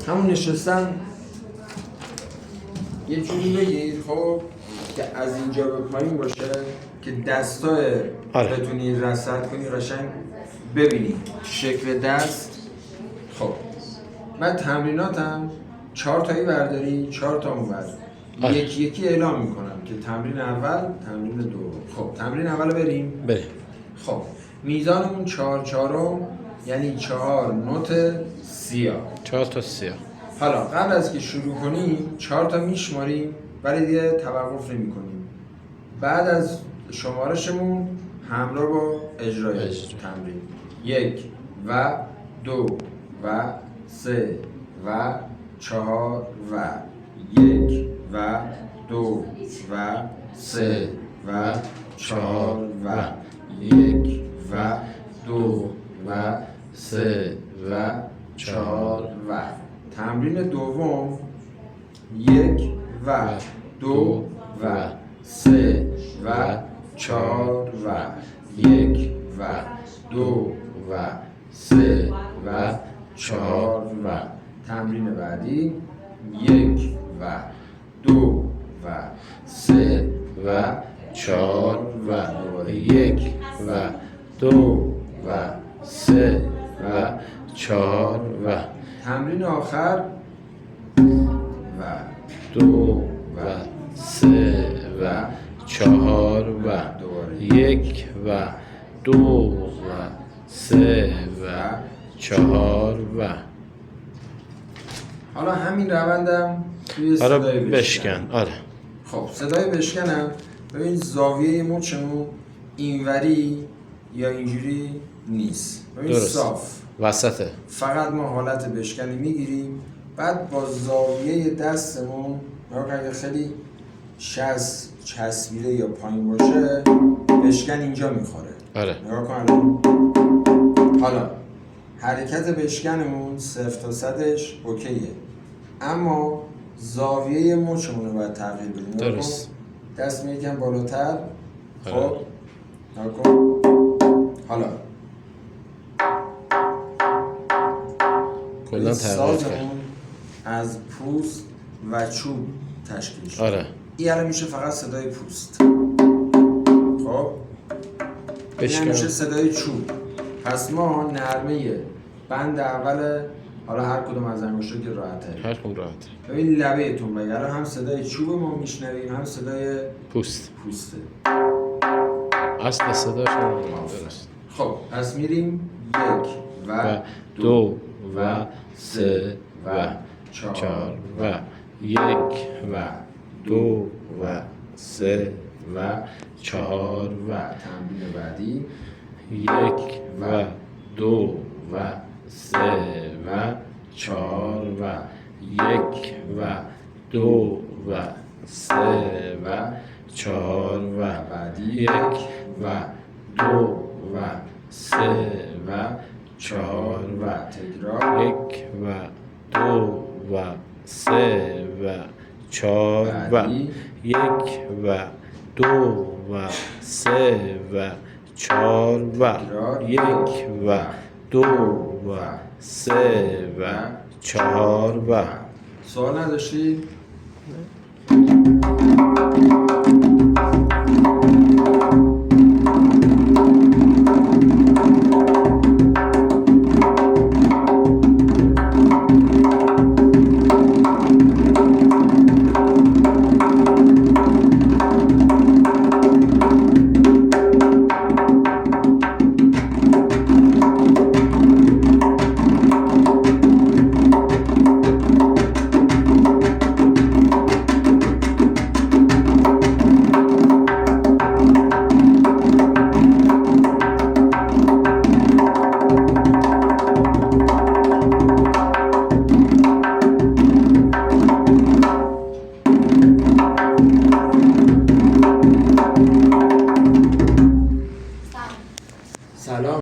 همون نشستن یه جوری بگیر خب که از اینجا به پایین باشه که دستای بتونی رصد کنی قشنگ ببینی شکل دست. خب من تمریناتم 4 تایی برداری 4 تا اونور یکی یکی اعلام میکنم که تمرین اول تمرین دوم. خب تمرین اول بریم. خب میزانمون 4 4 یعنی 4 نوت سیاه. 4 تا سیاه. حالا قبل از که شروع کنیم 4 تا میشماریم ولی دیگه توقف نمی کنیم. بعد از شمارشمون همراه با اجرای تمرین 1 و 2 و 3 و 4 و 1 و 2 و 3 و 4 و 1 و 2 و 3 و 4 و تمرین دوم 1 و 2 و 3 و 4 و 1 و 2 و 3 و 4 و تمرین بعدی 1 و 2 و 3 و 4 و 1 و 2 و 3 و 4 و تمرین آخر و 2 و 3 و 4 و 1 و 2 و 3 و 4 و حالا همین روندم توی صدای بشکن. خب صدای بشکنم ببین زاویه مچمون اینوری یا اینجوری نیست. ببین صاف وسطه. فقط ما حالت بشکنی میگیریم بعد با زاویه دستمون اگه خیلی چسبیده یا پایین باشه بشکن اینجا میخوره. نگاه کن. حالا حرکت بشکنمون 0 تا 100ش اوکیه اما زاویه مچمون رو باید تغییر بدیم. درست. دست میگم بالاتر. خب نکن. حالا کلا سازمون از پوست و چوب تشکیل شده. این الان میشه فقط صدای پوست. خب این میشه صدای چوب. پس ما نرمه بند اول حالا هر کدوم از انگشتا که راحته. هر کدوم راحته. ببین لبهتون بگره هم صدای چوب ما میشنویم هم صدای پوسته. اصل صداش درست. خب پس میریم 1 و 2 و 3 و 4 و 1 و 2 و 3 و 4 و تمرین بعدی 1 و 2 و 3 و 4 و 1 و 2 و 3 و 4 و بعدی 1 و 2 و 3 و 4 و تکرار 1 و 2 و 3 و 4 و 1 و 2 و 3 و 4 و 1 و 2 و 3 و 4 و سوال نداشتی؟